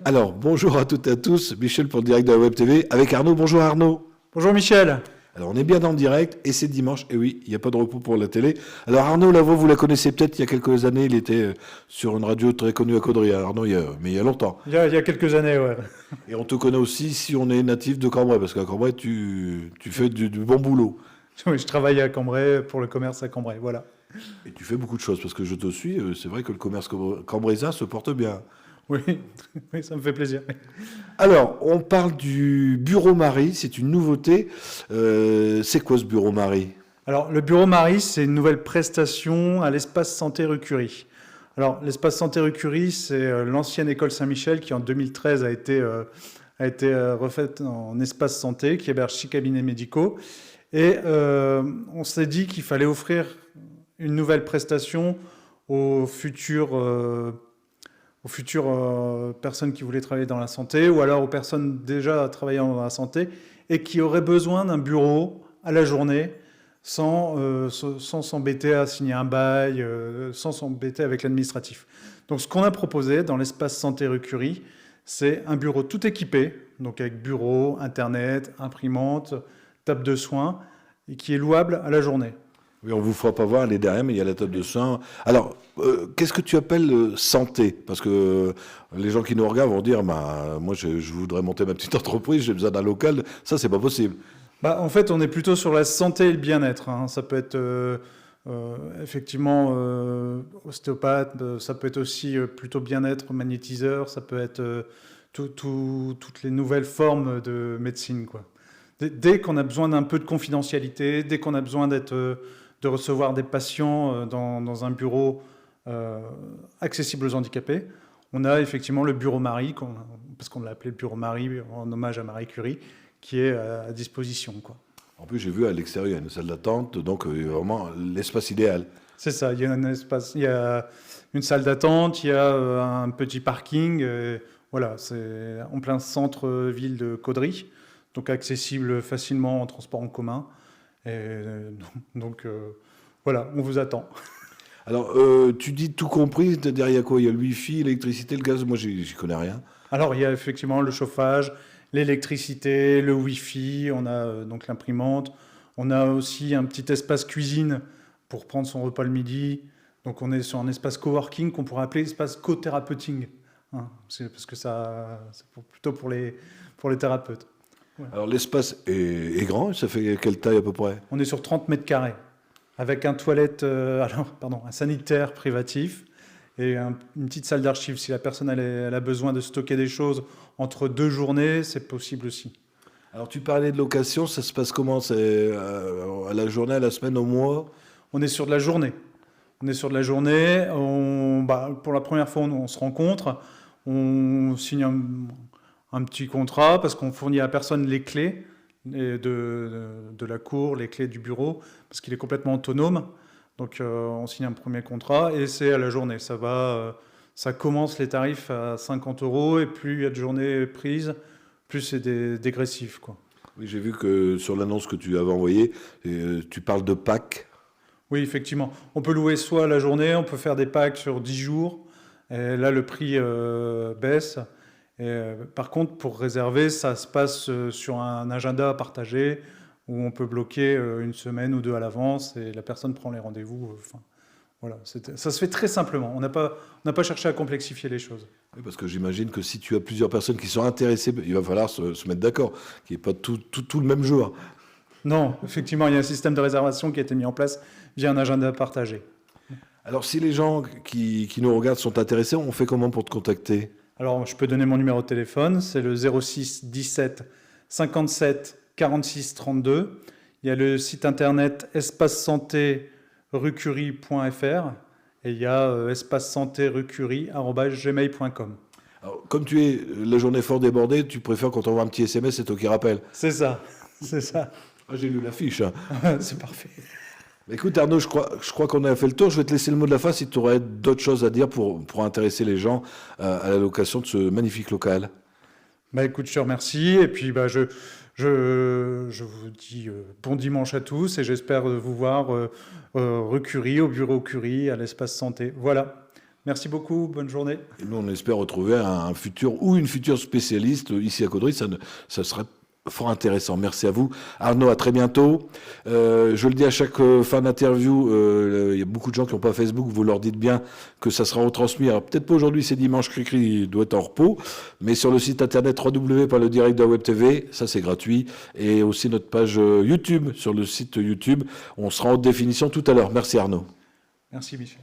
Alors, bonjour à toutes et à tous, Michel pour le direct de la Web TV, avec Arnaud. Bonjour Arnaud. Bonjour Michel. Alors, on est bien dans le direct, et c'est dimanche, et oui, il n'y a pas de repos pour la télé. Alors Arnaud, la voix, vous la connaissez peut-être, il y a quelques années, il était sur une radio très connue à Caudry. Arnaud, mais il y a longtemps. Il y a quelques années, ouais. Et on te connaît aussi si on est natif de Cambrai, parce qu'à Cambrai, tu fais du bon boulot. Oui, je travaille à Cambrai pour le commerce à Cambrai, voilà. Et tu fais beaucoup de choses, parce que je te suis, c'est vrai que le commerce cambraisin se porte bien. Oui, oui, ça me fait plaisir. Alors, on parle du Bureau Marie, c'est une nouveauté. C'est quoi ce Bureau Marie? Alors, le Bureau Marie, c'est une nouvelle prestation à l'espace santé rue Curie. Alors, l'espace santé rue Curie, c'est l'ancienne école Saint-Michel qui, en 2013, a été refaite en espace santé, qui héberge 6 cabinets médicaux. Et on s'est dit qu'il fallait offrir une nouvelle prestation aux futures personnes qui voulaient travailler dans la santé, ou alors aux personnes déjà travaillant dans la santé et qui auraient besoin d'un bureau à la journée sans s'embêter à signer un bail, sans s'embêter avec l'administratif. Donc ce qu'on a proposé dans l'espace santé rue Curie, c'est un bureau tout équipé, donc avec bureau, internet, imprimante, table de soins, et qui est louable à la journée. Oui, on vous fera pas voir, elle est derrière, mais il y a la table de soins. Alors, qu'est-ce que tu appelles santé? Parce que les gens qui nous regardent vont dire, bah, moi, je voudrais monter ma petite entreprise, j'ai besoin d'un local. Ça, c'est pas possible. Bah, en fait, on est plutôt sur la santé et le bien-être, hein. Ça peut être effectivement ostéopathe, ça peut être aussi plutôt bien-être magnétiseur, ça peut être toutes les nouvelles formes de médecine, quoi. Dès qu'on a besoin d'un peu de confidentialité, dès qu'on a besoin de recevoir des patients dans un bureau accessible aux handicapés, on a effectivement le Bureau Marie, parce qu'on l'a appelé le Bureau Marie en hommage à Marie Curie, qui est à disposition, quoi. En plus, j'ai vu à l'extérieur, il y a une salle d'attente, donc vraiment l'espace idéal. C'est ça, il y a un espace, il y a une salle d'attente, il y a un petit parking, voilà, c'est en plein centre-ville de Caudry, donc accessible facilement en transport en commun. Et donc voilà, on vous attend. Alors, tu dis tout compris, c'est-à-dire il y a quoi? Il y a le Wi-Fi, l'électricité, le gaz, moi, j'y connais rien. Alors il y a effectivement le chauffage, l'électricité, le Wi-Fi, on a donc l'imprimante, on a aussi un petit espace cuisine pour prendre son repas le midi. Donc on est sur un espace coworking qu'on pourrait appeler espace co-thérapeuting, hein, parce que c'est plutôt pour les thérapeutes. Ouais. Alors, l'espace est grand, ça fait quelle taille à peu près? On est sur 30 mètres carrés, avec un un sanitaire privatif et une petite salle d'archives. Si la personne elle a besoin de stocker des choses entre 2 journées, c'est possible aussi. Alors, tu parlais de location, ça se passe comment? C'est à la journée, à la semaine, au mois? On est sur de la journée. On est sur de la journée. Pour la première fois, on se rencontre. On signe un petit contrat parce qu'on fournit à la personne les clés de la cour, les clés du bureau, parce qu'il est complètement autonome. Donc on signe un premier contrat et c'est à la journée. Ça commence les tarifs à 50 euros et plus il y a de journées prises, plus c'est dégressif, quoi. Oui, j'ai vu que sur l'annonce que tu avais envoyée, tu parles de packs. Oui, effectivement. On peut louer soit la journée, on peut faire des packs sur 10 jours. Et là, le prix baisse. Par contre, pour réserver, ça se passe sur un agenda partagé où on peut bloquer une semaine ou deux à l'avance et la personne prend les rendez-vous. Voilà, ça se fait très simplement. On n'a pas cherché à complexifier les choses. Oui, parce que j'imagine que si tu as plusieurs personnes qui sont intéressées, il va falloir se mettre d'accord, qu'il n'y ait pas tout le même jour. Non, effectivement, il y a un système de réservation qui a été mis en place via un agenda partagé. Alors, si les gens qui nous regardent sont intéressés, on fait comment pour te contacter? Alors, je peux donner mon numéro de téléphone, c'est le 06 17 57 46 32. Il y a le site internet espacesanté-rucurie.fr et il y a espacesanté-rucurie@gmail.com. Alors, comme tu es la journée fort débordée, tu préfères quand on voit un petit SMS, c'est toi qui rappelle. C'est ça, c'est ça. Ah, j'ai lu l'affiche. Hein. C'est parfait. Écoute Arnaud, je crois qu'on a fait le tour. Je vais te laisser le mot de la fin si tu aurais d'autres choses à dire pour intéresser les gens à la location de ce magnifique local. Écoute, je te remercie et puis je vous dis bon dimanche à tous et j'espère vous voir rue Curie, au bureau Curie, à l'espace santé. Voilà. Merci beaucoup, bonne journée. Et nous, on espère retrouver un futur ou une future spécialiste ici à Caudry. Ça serait fort intéressant. Merci à vous. Arnaud, à très bientôt. Je le dis à chaque fin d'interview, il y a beaucoup de gens qui n'ont pas Facebook, vous leur dites bien que ça sera retransmis. Alors peut-être pas aujourd'hui, c'est dimanche, Cricri doit être en repos, mais sur le site internet www.ledirect de la Web TV, ça c'est gratuit, et aussi notre page YouTube, sur le site YouTube. On sera en haute définition tout à l'heure. Merci Arnaud. Merci Michel.